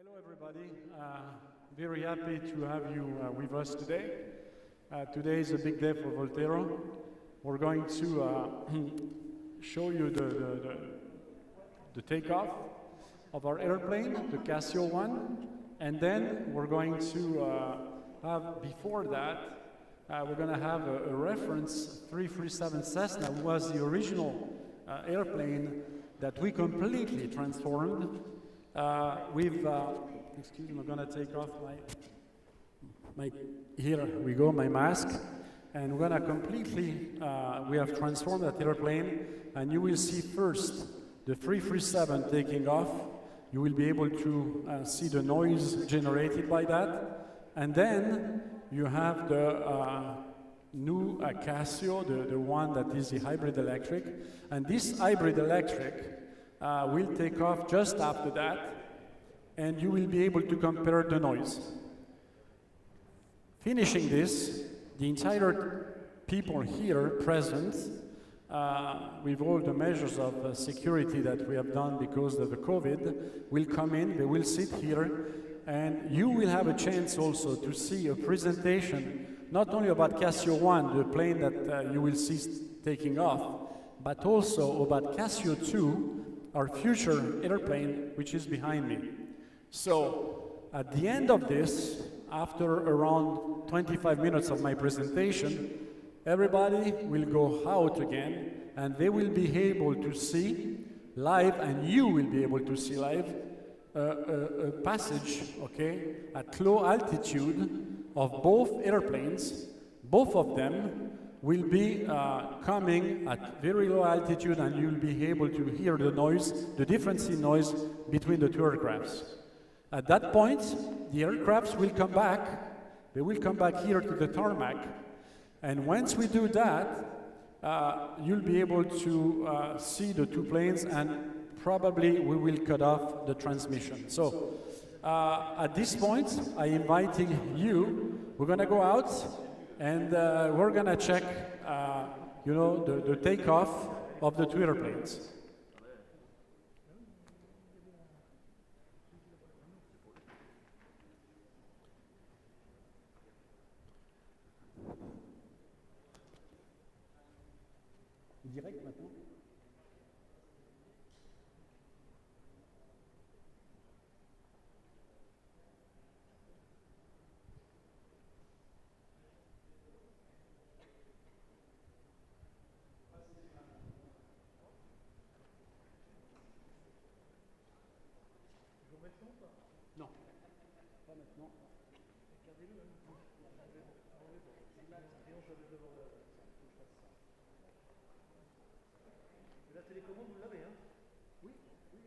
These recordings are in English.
Hello everybody, very happy to have you with us today. Today is a big day for VoltAero. We're going to show you the takeoff of our airplane, the Cassio one, and then we're going to have, before that, we're going to have a reference 337 Cessna, who was the original airplane that we completely transformed. Excuse me, I'm going to take off here we go, my mask. And we're going to completely, we have transformed that airplane, and you will see first the 337 taking off. You will be able to see the noise generated by that. And then you have the new Cassio, the one that is the hybrid electric. And this hybrid electric will take off just after that, and you will be able to compare the noise. Finishing this, the entire people here present, with all the measures of security that we have done because of the COVID, will come in, they will sit here, and you will have a chance also to see a presentation, not only about Cassio 1, the plane that you will see taking off, but also about Cassio 2, our future airplane, which is behind me. So, at the end of this, after around 25 minutes of my presentation, everybody will go out again, and they will be able to see live, and you will be able to see live, a passage, okay, at low altitude of both airplanes. Both of them will be coming at very low altitude, and you'll be able to hear the noise, the difference in noise between the two aircrafts. At that point, the aircrafts will come back. They will come back here to the tarmac. And once we do that, you'll be able to see the two planes, and probably we will cut off the transmission. So at this point, I'm inviting you. We're going to go out, and we're going to check, the takeoff of the two airplanes. Direct maintenant. Non, pas maintenant. Regardez-le. La télécommande, vous l'avez, hein? Oui, oui.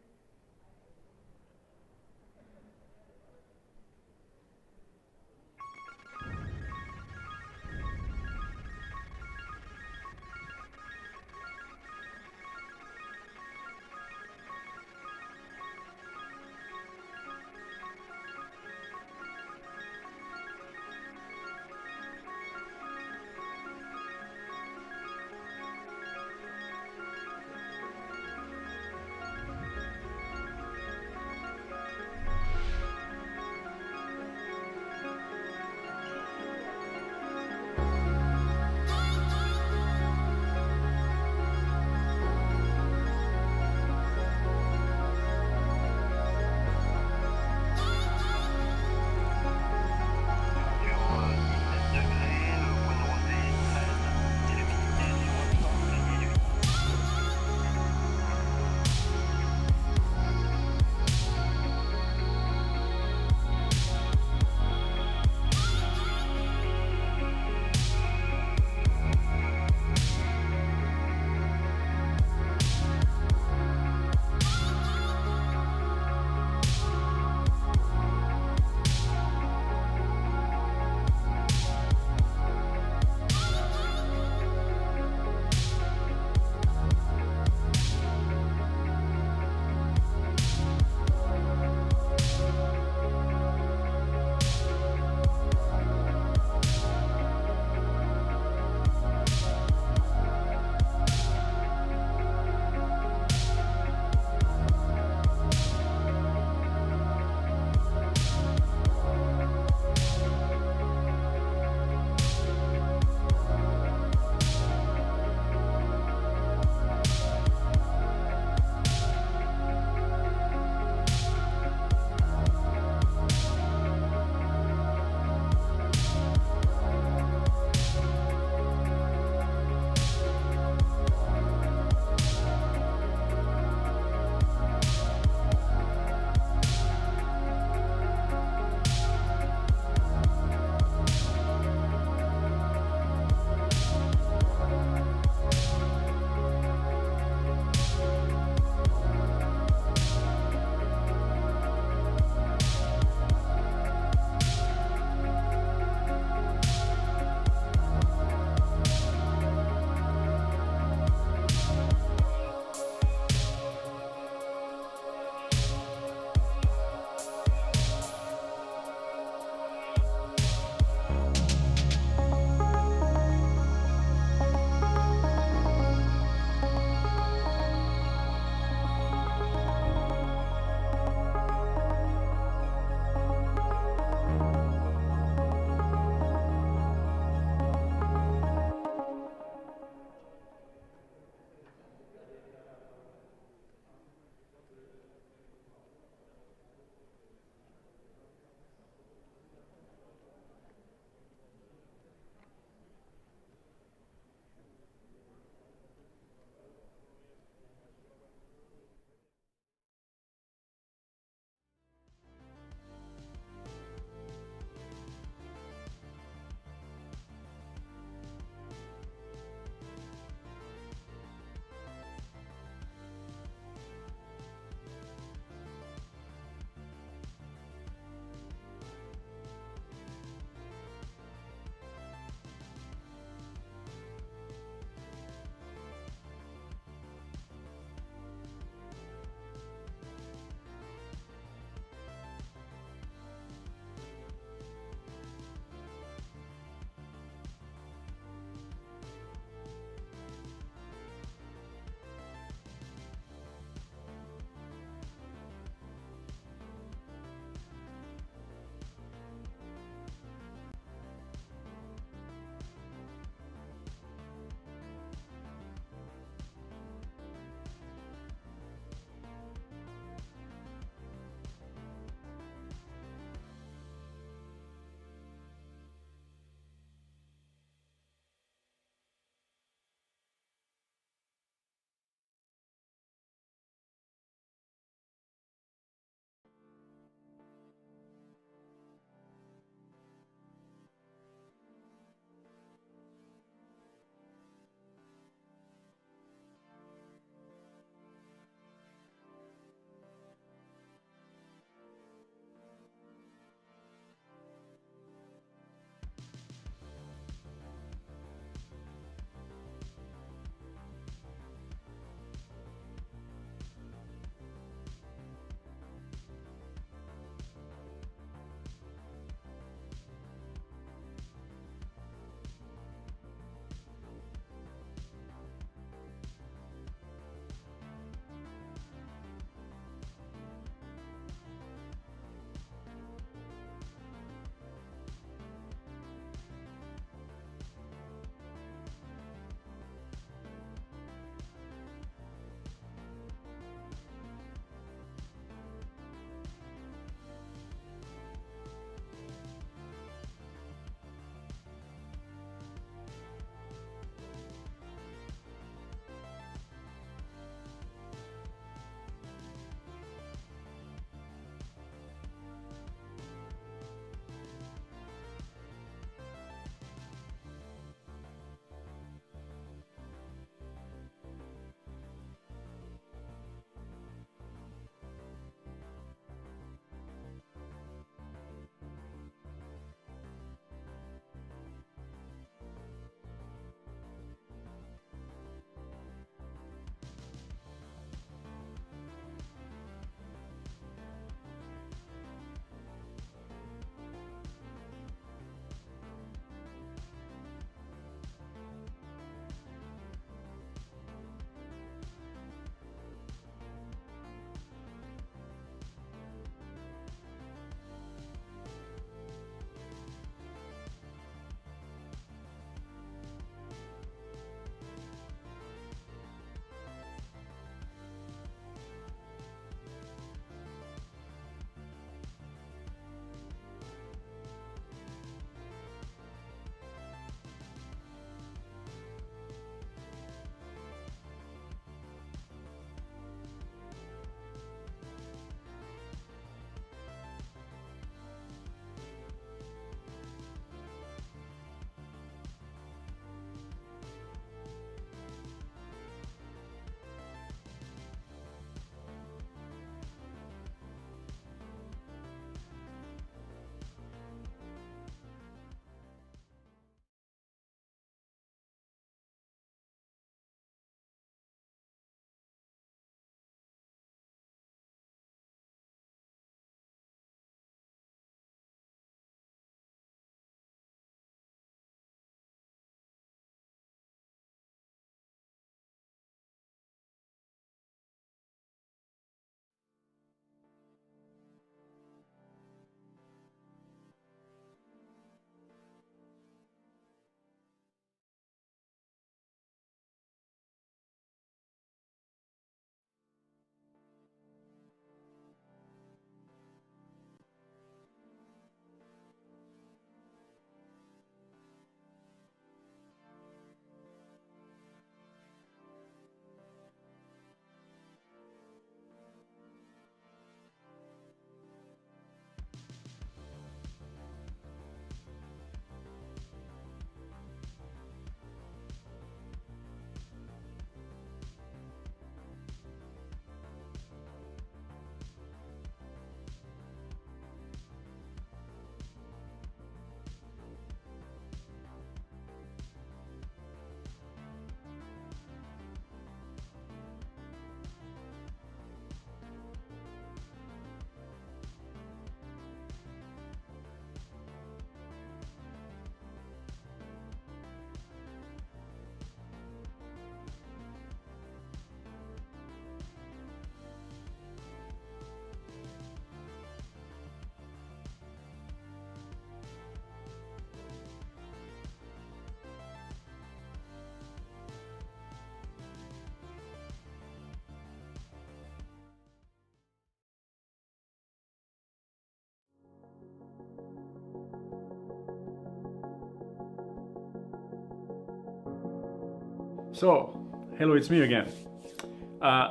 So, hello, it's me again.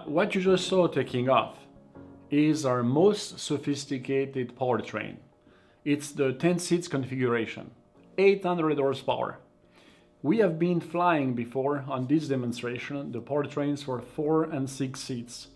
What you just saw taking off is our most sophisticated powertrain. It's the 10 seats configuration, 800 horsepower. We have been flying before on this demonstration the powertrains for 4 and 6 seats.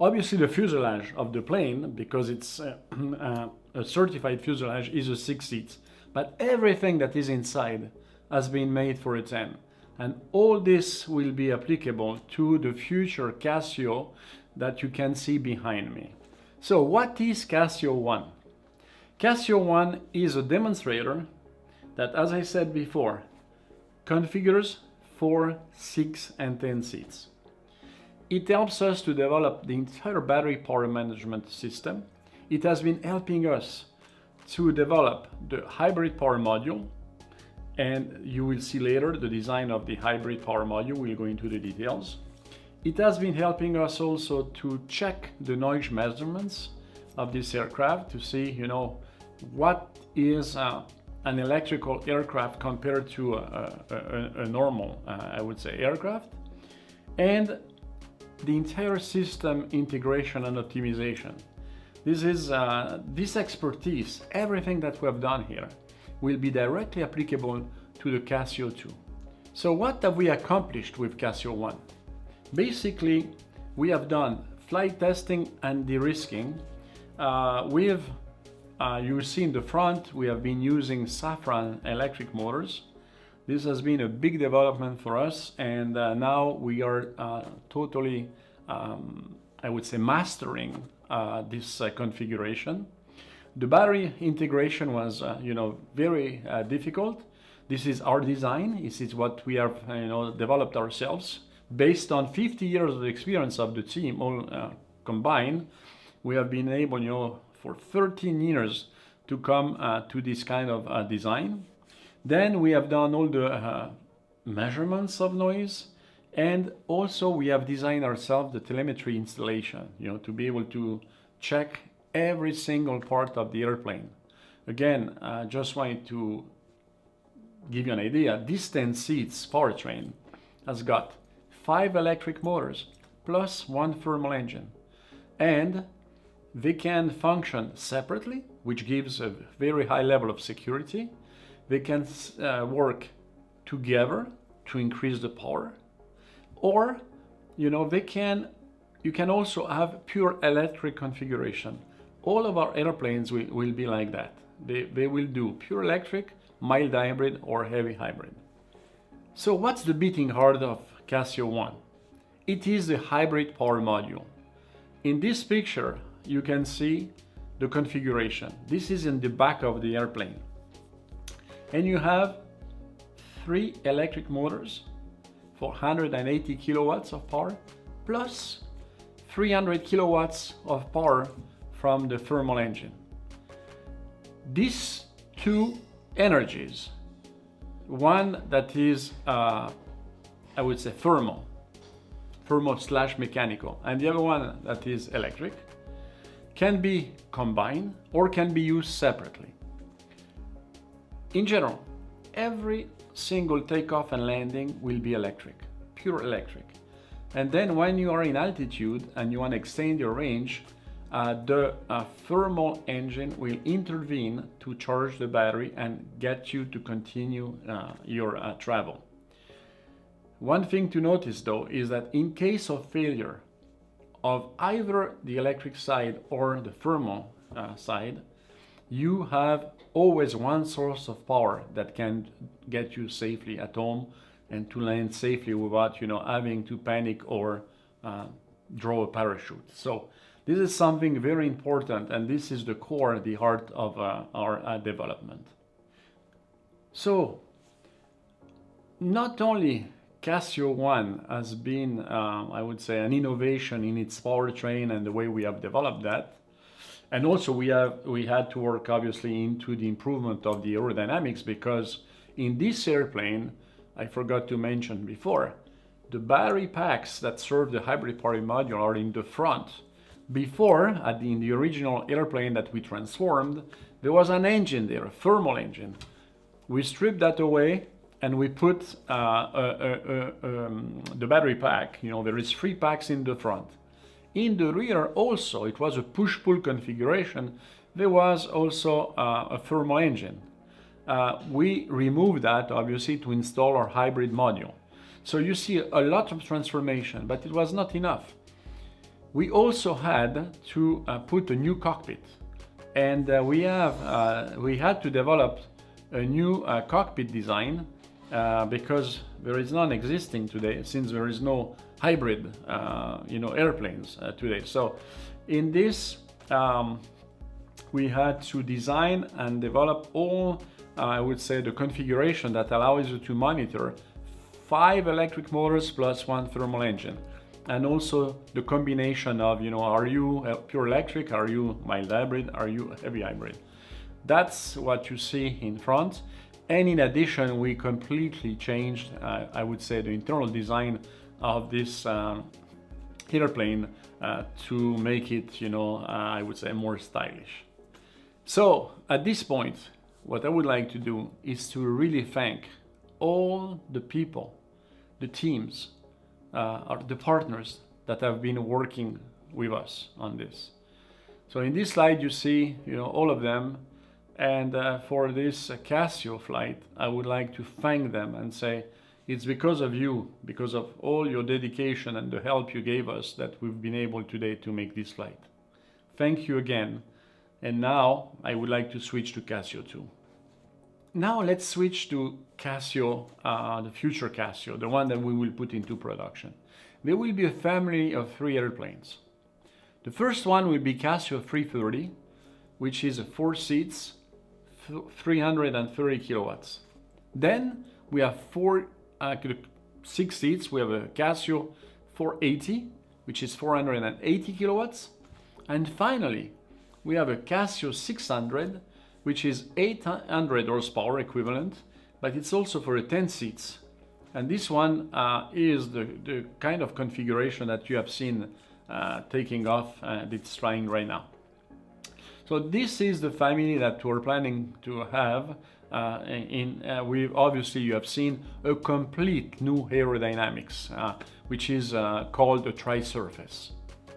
Obviously the fuselage of the plane, because it's a certified fuselage, is a 6 seats. But everything that is inside has been made for a 10. And all this will be applicable to the future Cassio that you can see behind me. So what is Cassio 1? Cassio 1 is a demonstrator that, as I said before, configures 4, 6 and 10 seats. It helps us to develop the entire battery power management system. It has been helping us to develop the hybrid power module, and you will see later the design of the hybrid power module. We'll go into the details. It has been helping us also to check the noise measurements of this aircraft to see, what is an electrical aircraft compared to a normal, I would say, aircraft, and the entire system integration and optimization. This expertise, everything that we have done here, will be directly applicable to the Cassio 2. So what have we accomplished with Cassio 1? Basically, we have done flight testing and de-risking. You see in the front, we have been using Safran electric motors. This has been a big development for us, and now we are totally, I would say, mastering this configuration. The battery integration was, very difficult. This is our design. This is what we have, developed ourselves based on 50 years of experience of the team, all combined. We have been able, for 13 years to come to this kind of design. Then we have done all the measurements of noise, and also we have designed ourselves the telemetry installation, to be able to check every single part of the airplane. Again, just wanted to give you an idea. This 10 seats powertrain has got 5 electric motors plus 1 thermal engine, and they can function separately, which gives a very high level of security. They can work together to increase the power, or you can also have pure electric configuration. All of our airplanes will be like that. They will do pure electric, mild hybrid, or heavy hybrid. So what's the beating heart of Cassio 1? It is the hybrid power module. In this picture, you can see the configuration. This is in the back of the airplane. And you have 3 electric motors for 180 kilowatts of power, plus 300 kilowatts of power from the thermal engine. These 2 energies, one that is, I would say, thermal / mechanical, and the other one that is electric, can be combined or can be used separately. In general, every single takeoff and landing will be electric, pure electric. And then when you are in altitude and you want to extend your range, the thermal engine will intervene to charge the battery and get you to continue your travel. One thing to notice though is that in case of failure of either the electric side or the thermal side, you have always one source of power that can get you safely at home and to land safely without having to panic or draw a parachute. So this is something very important, and this is the core, the heart of our development. So not only Cassio 1 has been, I would say, an innovation in its powertrain and the way we have developed that, and also we had to work obviously into the improvement of the aerodynamics, because in this airplane, I forgot to mention before, the battery packs that serve the hybrid power module are in the front. Before, in the original airplane that we transformed, there was an engine there, a thermal engine. We stripped that away and we put the battery pack. You know, there is 3 packs in the front. In the rear also, it was a push-pull configuration. There was also a thermal engine. We removed that, obviously, to install our hybrid module. So you see a lot of transformation, but it was not enough. We also had to put a new cockpit, and we had to develop a new cockpit design because there is none existing today, since there is no hybrid airplanes today. So in this we had to design and develop all I would say the configuration that allows you to monitor 5 electric motors plus 1 thermal engine, and also the combination of, you know, are you pure electric, are you mild hybrid, are you heavy hybrid. That's what you see in front. And in addition, we completely changed I would say the internal design of this airplane to make it, you know, I would say more stylish. So at this point, what I would like to do is to really thank all the people, the teams, the partners that have been working with us on this. So in this slide you see, you know, all of them, and for this Cassio flight, I would like to thank them and say it's because of you, because of all your dedication and the help you gave us, that we've been able today to make this flight. Thank you again. And now I would like to switch to Cassio 2. Now let's switch to Cassio, the future Cassio, the one that we will put into production. There will be a family of 3 airplanes. The first one will be Cassio 330, which is 4 seats, 330 kilowatts. Then we have 6 seats. We have a Cassio 480, which is 480 kilowatts. And finally, we have a Cassio 600, which is 800 horsepower equivalent, but it's also for 10 seats. And this one is the kind of configuration that you have seen taking off and it's flying right now. So this is the family that we're planning to have. Obviously you have seen a complete new aerodynamics, which is called a tri-surface.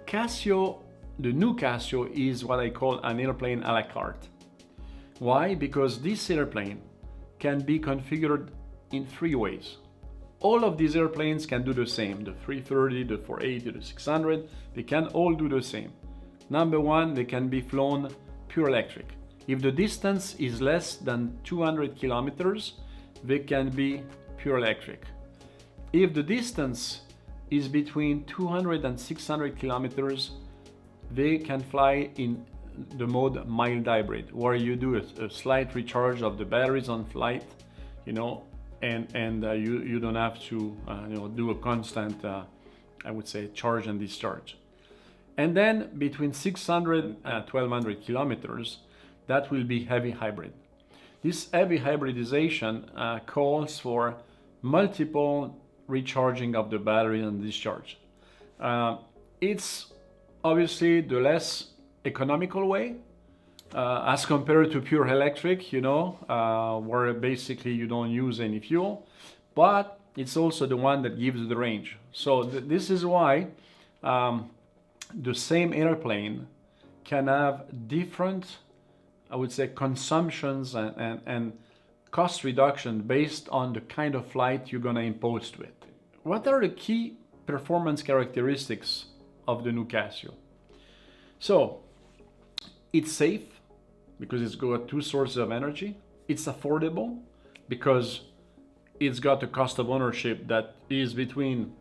Cassio, the new Cassio, is what I call an airplane a la carte. Why? Because this airplane can be configured in 3 ways. All of these airplanes can do the same. The 330, the 480, the 600, they can all do the same. Number 1, they can be flown pure electric. If the distance is less than 200 kilometers, they can be pure electric. If the distance is between 200 and 600 kilometers, they can fly in the mode mild hybrid, where you do a slight recharge of the batteries on flight, you know, and you don't have to do a constant I would say charge and discharge. And then between 600 and 1200 kilometers, that will be heavy hybrid. This heavy hybridization calls for multiple recharging of the battery and discharge. It's obviously the less economical way as compared to pure electric, you know, where basically you don't use any fuel, but it's also the one that gives the range. So this is why the same airplane can have different, I would say, consumptions and cost reduction based on the kind of flight you're gonna impose to it. What are the key performance characteristics of the new Cassio? So it's safe because it's got 2 sources of energy. It's affordable because it's got a cost of ownership that is between,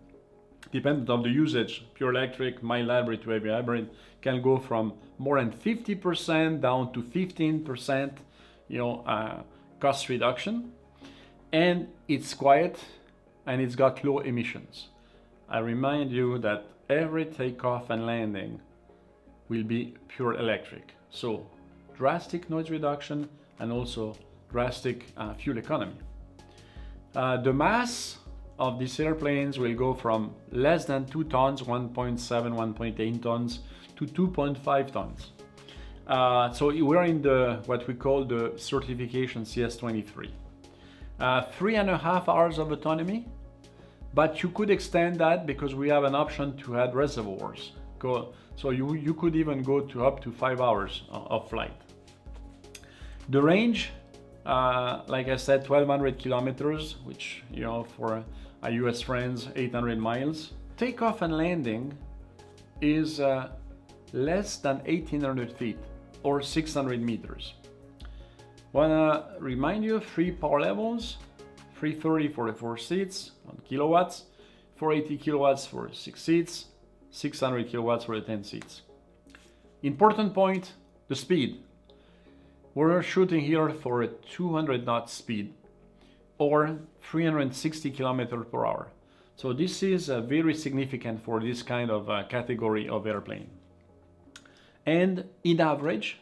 dependent on the usage, pure electric, mild hybrid to heavy hybrid, can go from more than 50% down to 15%, you know, cost reduction. And it's quiet and it's got low emissions. I remind you that every takeoff and landing will be pure electric. So drastic noise reduction and also drastic fuel economy. The mass of these airplanes will go from less than 2 tons, 1.7, 1.8 tons, to 2.5 tons. So we're in the what we call the certification CS23. 3.5 hours of autonomy, but you could extend that because we have an option to add reservoirs. So you could even go to up to 5 hours of flight. The range, like I said, 1,200 kilometers, which, you know, for our US friends, 800 miles. Takeoff and landing is less than 1,800 feet or 600 meters. Wanna remind you, 3 power levels, 330 for the 4 seats, 1 kilowatts, 480 kilowatts for 6 seats, 600 kilowatts for the 10 seats. Important point, the speed. We're shooting here for a 200 knot speed or 360 kilometers per hour. So this is very significant for this kind of category of airplane. And in average,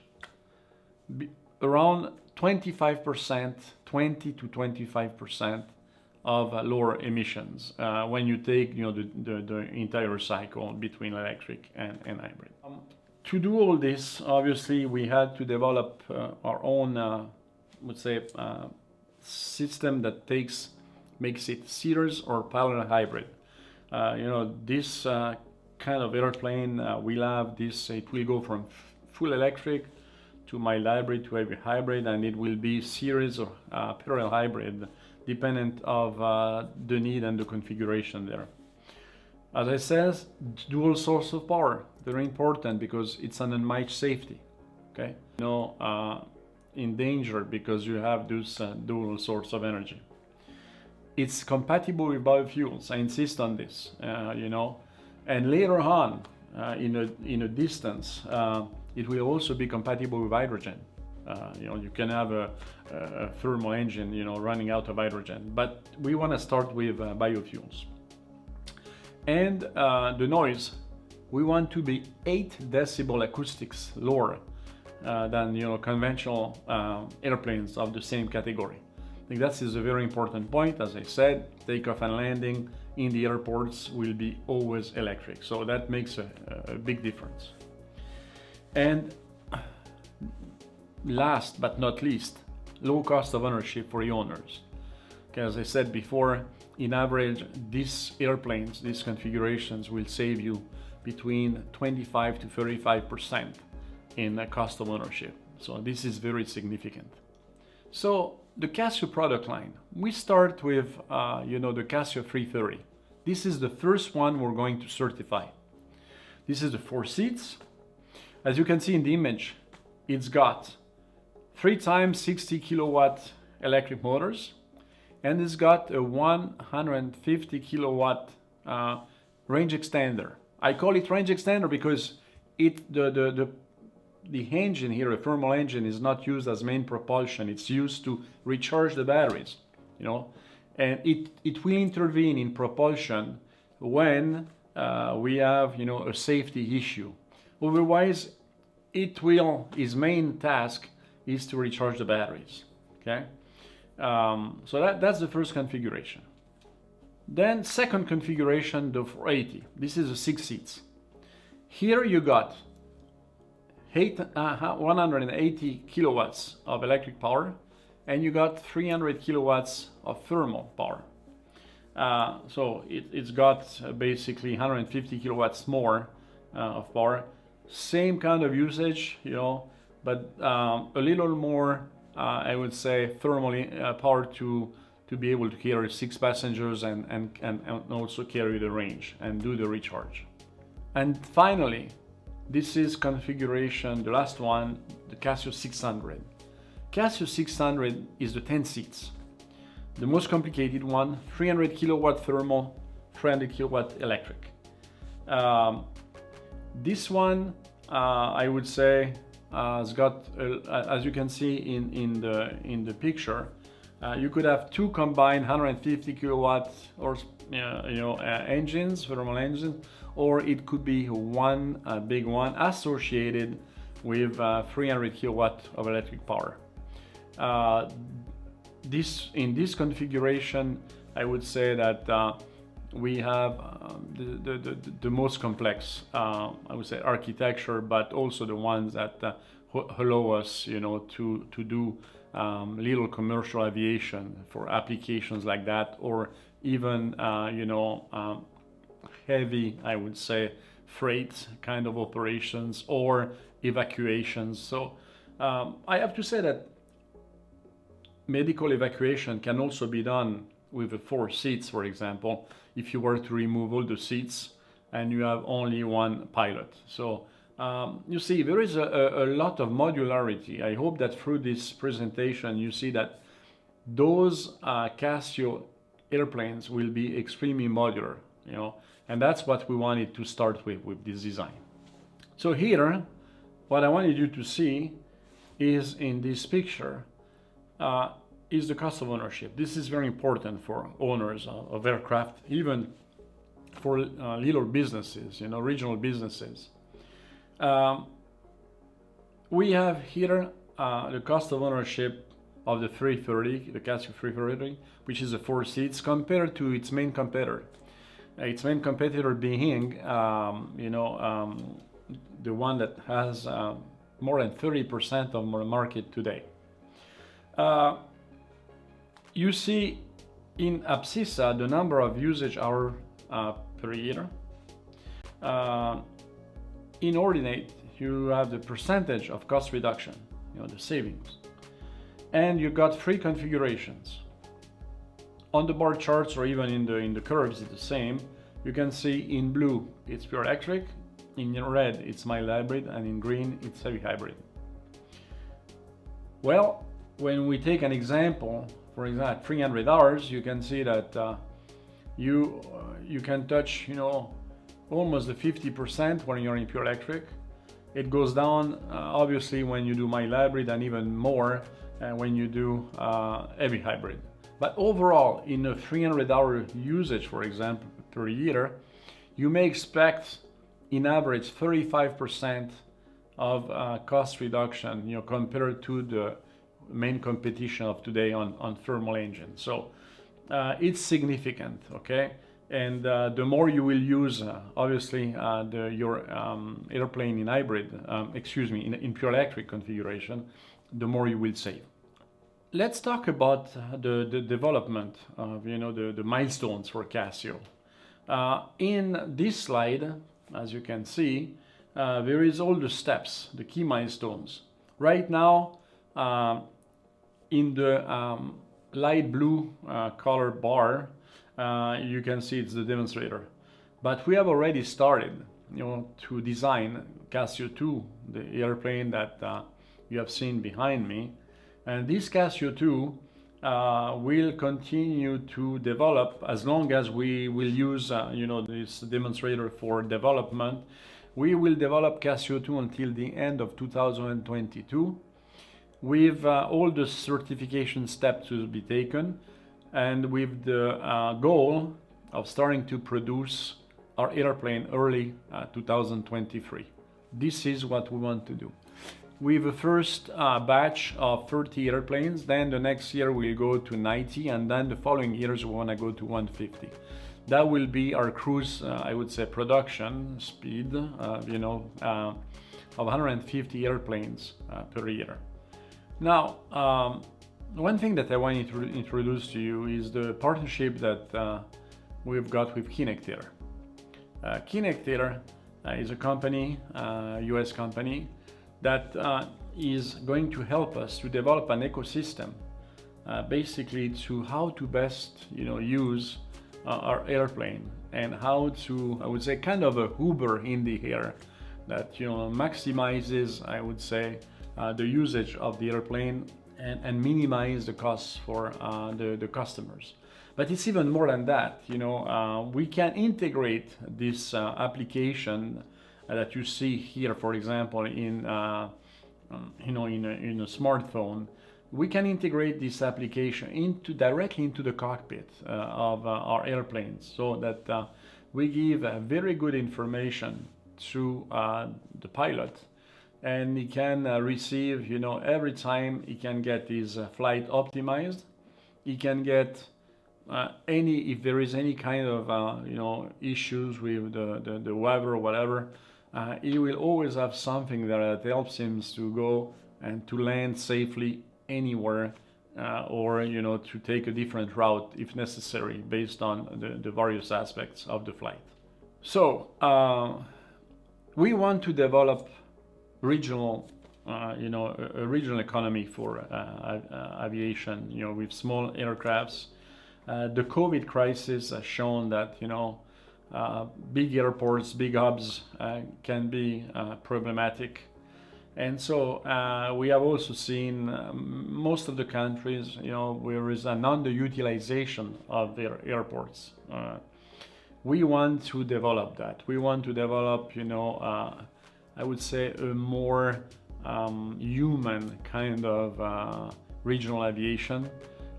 around 25%, 20 to 25% of lower emissions when you take, you know, the entire cycle between electric and hybrid. To do all this, obviously, we had to develop our own, let's say, system that makes it series or parallel hybrid. You know, this kind of airplane will have this. It will go from full electric to mild hybrid to heavy hybrid, and it will be series or parallel hybrid, dependent of the need and the configuration there. As I said, dual source of power, very important because it's an unmatched safety. Okay, in danger because you have this dual source of energy. It's compatible with biofuels. I insist on this. You know, and later on in a distance, it will also be compatible with hydrogen. You know, you can have a thermal engine, you know, running out of hydrogen, but we want to start with biofuels. And the noise, we want to be 8 decibel acoustics lower than, you know, conventional airplanes of the same category. I think that is a very important point. As I said, takeoff and landing in the airports will be always electric, so that makes a big difference. And last but not least, low cost of ownership for the owners. Okay, as I said before, in average, these airplanes, these configurations will save you between 25 to 35% in the cost of ownership. So this is very significant. So the Cassio product line, we start with, you know, the Cassio 330. This is the first one we're going to certify. This is the 4 seats. As you can see in the image, it's got 3 times 60 kilowatt electric motors, and it's got a 150 kilowatt range extender. I call it range extender because the engine here, a thermal engine, is not used as main propulsion. It's used to recharge the batteries, you know, and it will intervene in propulsion when we have, you know, a safety issue. Otherwise, its main task is to recharge the batteries. Okay, so that's the first configuration. Then second configuration, the 480. This is the 6 seats. Here you got 180 kilowatts of electric power, and you got 300 kilowatts of thermal power. So it's got basically 150 kilowatts more of power. Same kind of usage, you know, but a little more, I would say, thermal power to be able to carry 6 passengers and also carry the range and do the recharge. And finally, this is configuration, the last one, the Cassio 600. Cassio 600 is the 10 seats. The most complicated one, 300 kilowatt thermal, 300 kilowatt electric. This one, I would say, has got, as you can see in the picture, you could have 2 combined 150 kilowatt or engines, thermal engines, or it could be one big one associated with 300 kilowatt of electric power. In this configuration, I would say that we have the most complex, I would say, architecture, but also the ones that allow us, you know, to do little commercial aviation for applications like that, or even heavy, I would say, freight kind of operations or evacuations. So I have to say that medical evacuation can also be done with the 4 seats, for example, if you were to remove all the seats and you have only one pilot. So you see, there is a lot of modularity. I hope that through this presentation you see that those Cassio airplanes will be extremely modular, and that's what we wanted to start with this design. So here, what I wanted you to see is in this picture is the cost of ownership. This is very important for owners of aircraft, even for little businesses, regional businesses. We have here the cost of ownership of the 330, the Cassio 330, which is the 4 seats, compared to its main competitor. Its main competitor being, the one that has more than 30% of the market today. You see in Abscissa the number of usage hours per year. In Ordinate, you have the percentage of cost reduction, the savings. And you got 3 configurations. On the bar charts or even in the curves, it's the same. You can see in blue, it's pure electric. In red, it's mild hybrid, and in green, it's heavy hybrid. Well, when we take an example, for example, 300 hours, you can see that you can touch, almost the 50% when you're in pure electric. It goes down, obviously, when you do mild hybrid, and even more when you do heavy hybrid. But overall, in a 300-hour usage, for example, per year, you may expect, in average, 35% of cost reduction, compared to the main competition of today on thermal engines. So it's significant, okay? And the more you will use, obviously, your airplane in hybrid, in pure electric configuration, the more you will save. Let's talk about the development of, the milestones for Cassio. In this slide, as you can see, there is all the steps, the key milestones. Right now, in the light blue color bar, you can see it's the demonstrator. But we have already started, to design Cassio 2, the airplane that you have seen behind me. And this Cassio 2 will continue to develop as long as we will use, this demonstrator for development. We will develop Cassio 2 until the end of 2022. With all the certification steps to be taken, and with the goal of starting to produce our airplane early 2023. This is what we want to do. With the first batch of 30 airplanes, then the next year we'll go to 90, and then the following years we want to go to 150. That will be our cruise, I would say, production speed, of 150 airplanes per year. Now, one thing that I want to introduce to you is the partnership that we've got with Kinectair. Kinectair is a company, US company, that is going to help us to develop an ecosystem, basically to how to best, use our airplane, and how to, I would say, kind of a Uber in the air that, maximizes, I would say, the usage of the airplane and minimize the costs for the customers. But it's even more than that. We can integrate this application that you see here, for example, in a smartphone. We can integrate this application directly into the cockpit of our airplanes, so that we give very good information to the pilot, and he can receive, every time he can get his flight optimized. He can get if there is any kind of issues with the weather or whatever, he will always have something that helps him to go and to land safely anywhere, or to take a different route if necessary based on the various aspects of the flight. So we want to develop regional, a regional economy for aviation, with small aircrafts. The COVID crisis has shown that, big airports, big hubs can be problematic. And so we have also seen most of the countries, where is an underutilization of their airports. We want to develop that. We want to develop, I would say, a more human kind of regional aviation.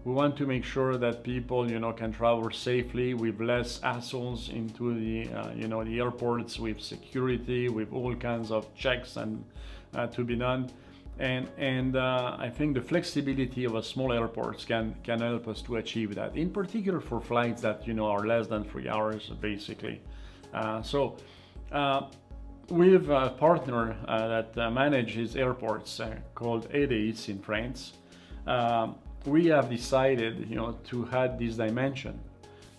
We want to make sure that people, can travel safely with less hassles into the, the airports, with security, with all kinds of checks and to be done. And I think the flexibility of a small airports can help us to achieve that. In particular for flights that, are less than 3 hours, basically. We have a partner that manages airports called EDEIS in France. We have decided, to add this dimension.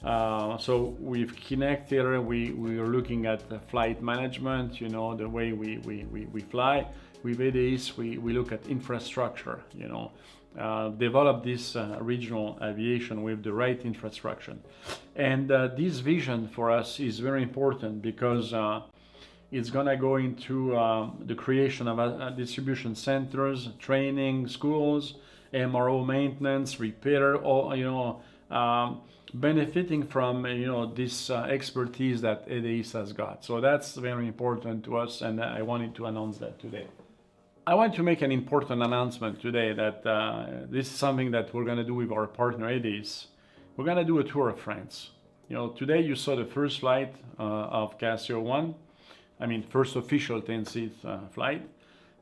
So with Kinect here, we are looking at the flight management, the way we fly. With EDEIS, we look at infrastructure, develop this regional aviation with the right infrastructure. And this vision for us is very important because it's gonna go into the creation of distribution centers, training, schools, MRO maintenance, repair, all, benefiting from this expertise that EDEIS has got. So that's very important to us, and I wanted to announce that today. I want to make an important announcement today that this is something that we're going to do with our partner EDEIS. We're going to do a tour of France. Today you saw the first flight of Cassio 1, first official 10-seat flight.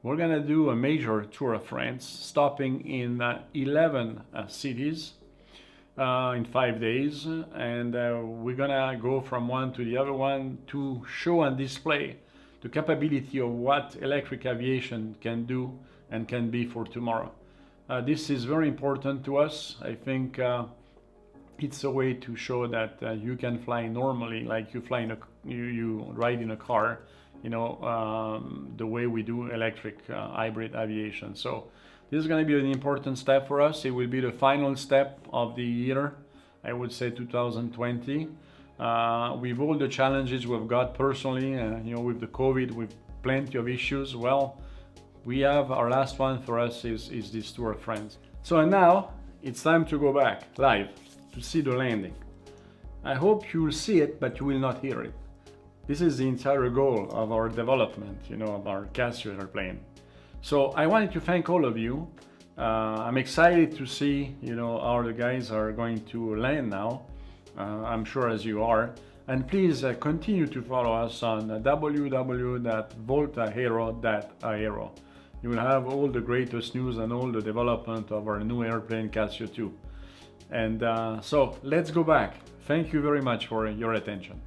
We're going to do a major tour of France, stopping in 11 cities in 5 days, and we're going to go from one to the other one to show and display the capability of what electric aviation can do and can be for tomorrow. This is very important to us. I think it's a way to show that you can fly normally, like you fly you ride in a car, the way we do electric hybrid aviation. So this is going to be an important step for us. It will be the final step of the year, I would say 2020. With all the challenges we've got personally, with the COVID, with plenty of issues, well, we have our last one for us is this tour of France. So now it's time to go back live to see the landing. I hope you will see it, but you will not hear it. This is the entire goal of our development, of our Cassio airplane. So I wanted to thank all of you. I'm excited to see, how the guys are going to land now. I'm sure as you are. And please continue to follow us on www.voltaero.aero. You will have all the greatest news and all the development of our new airplane Cassio 2. And so let's go back. Thank you very much for your attention.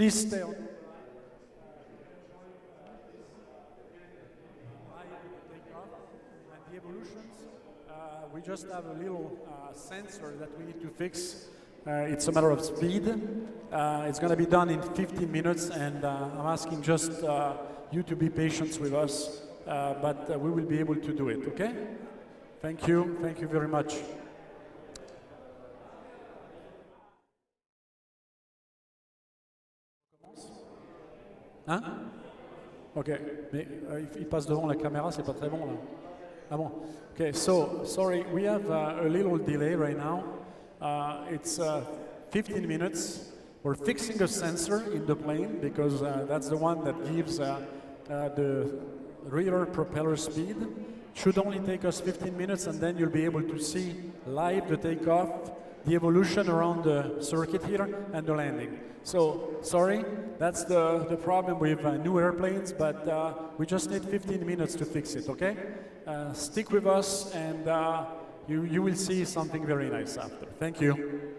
Please stay on. The evolutions, we just have a little sensor that we need to fix. It's a matter of speed. It's going to be done in 15 minutes, and I'm asking just you to be patient with us, but we will be able to do it, okay? Thank you very much. Hein? Ok, mais il passe devant la caméra, c'est pas très bon là. Ah bon? Okay, so sorry, we have a little delay right now. It's 15 minutes. We're fixing a sensor in the plane because that's the one that gives the rear propeller speed. Should only take us 15 minutes, and then you'll be able to see live the takeoff, the evolution around the circuit here, and the landing. So, sorry, that's the problem with new airplanes, but we just need 15 minutes to fix it, okay? Stick with us, and you will see something very nice after. Thank you.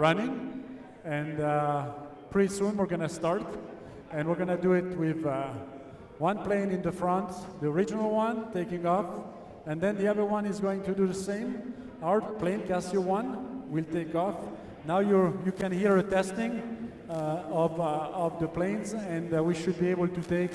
running, and pretty soon we're going to start, and we're going to do it with one plane in the front, the original one, taking off, and then the other one is going to do the same. Our plane, Cassio 1, will take off. Now you can hear a testing of the planes, and we should be able to take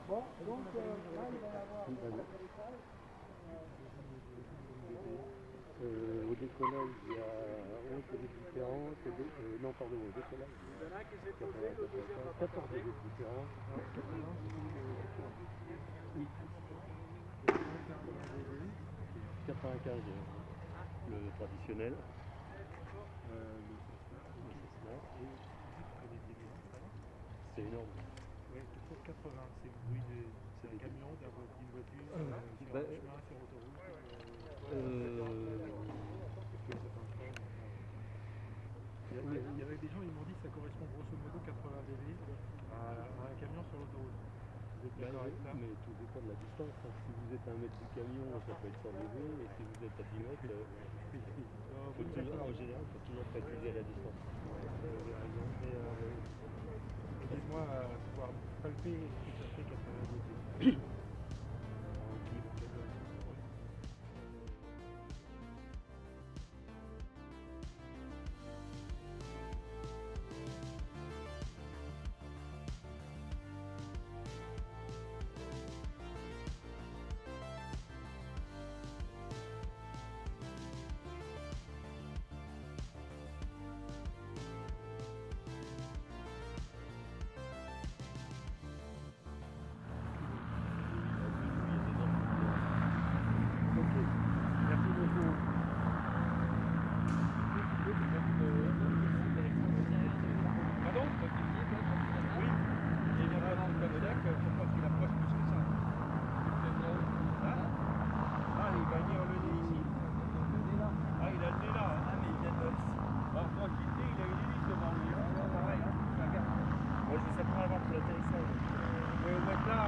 Bon, donc là, il va y avoir... Au décollage, il y a 11 degrés différents. Non, pardon, au décollage, il y a 14 degrés différents. Oui. 95, le traditionnel. C'est énorme. Oui, pourquoi 80? C'est le bruit d'un camion, d'une voiture, sur un chemin, sur l'autoroute. distance. Hein. Si vous êtes à 1 mètre du camion, ça peut être sans lever, et si vous êtes à 10 mètres, en général, il faut toujours préciser la distance. Vous avez raison. Mais aidez-moi à pouvoir palper ce que ça fait 80 degrés. En équilibre, merci beaucoup. Pardon? Oui. Et bien pendant le Canada, pourquoi tu l'approches plus que ça? Hein? Ah, il va venir le nez ici. Ah, il a le nez là. Ah, mais il vient de... Alors, quand je dis il a une hélice devant lui. Hein? Pareil, hein? Regarde. Moi, je vais simplement avoir pour l'atterrissage. Oui, au moins là,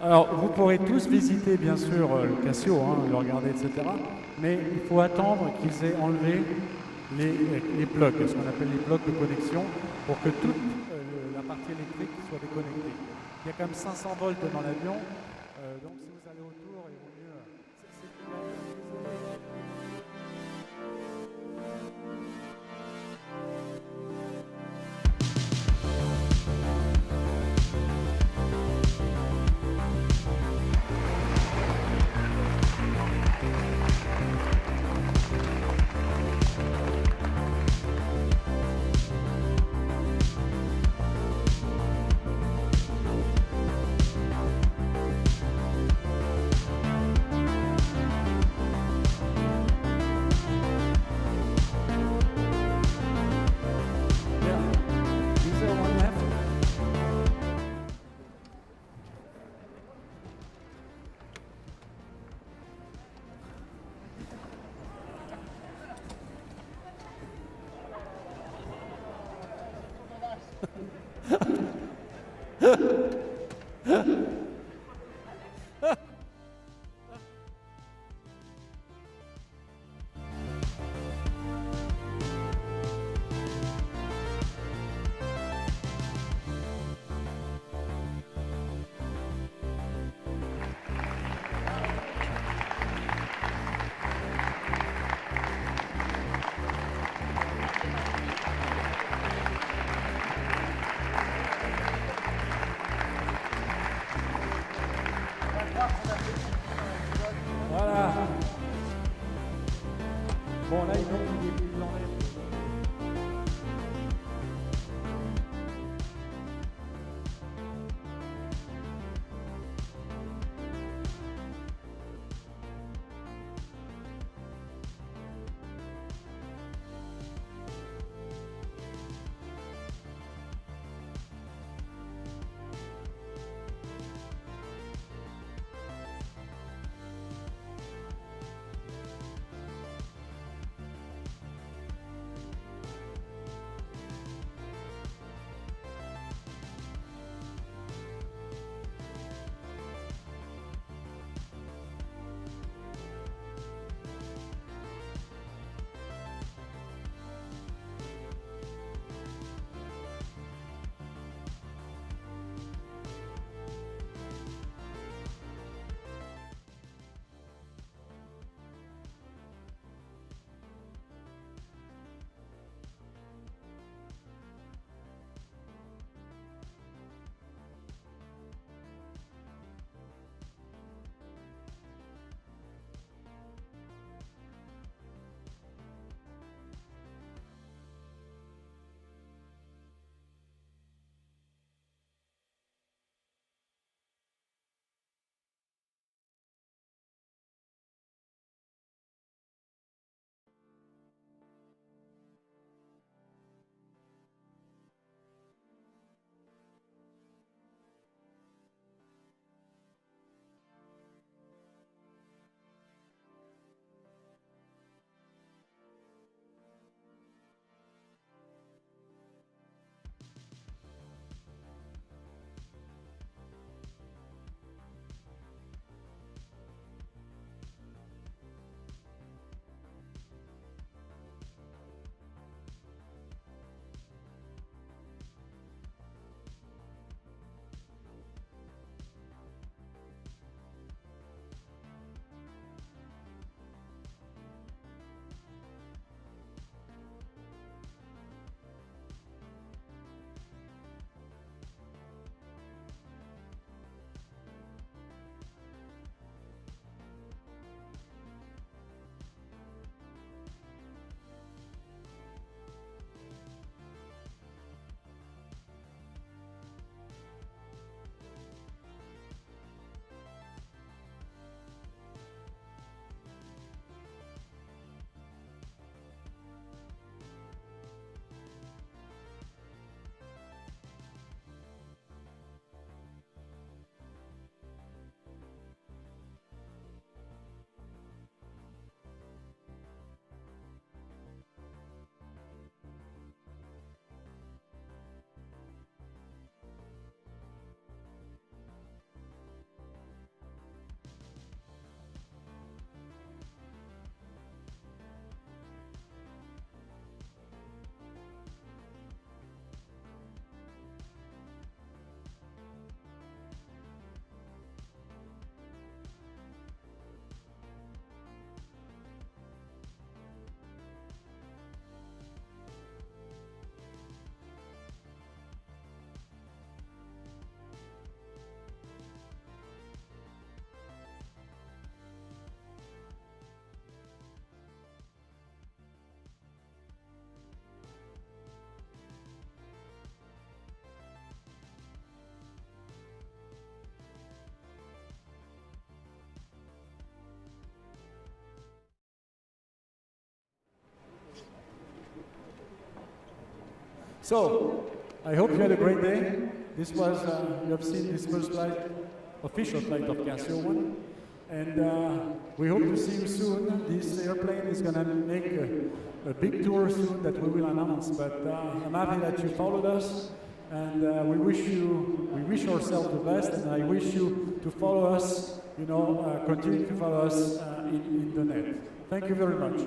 Alors, vous pourrez tous visiter, bien sûr, le Cassio, hein, le regarder, etc. Mais il faut attendre qu'ils aient enlevé les plugs, ce qu'on appelle les plugs de connexion, pour que toute la partie électrique soit déconnectée. Il y a quand même 500 volts dans l'avion, donc si vous allez autour, il vaut mieux... Is there one left? So, I hope you had a great day. This was, you have seen this first flight, official flight of Cassio 1. And we hope to see you soon. This airplane is going to make a big tour soon that we will announce. But I'm happy that you followed us. And we wish ourselves the best. And I wish you to follow us, continue to follow us in the net. Thank you very much.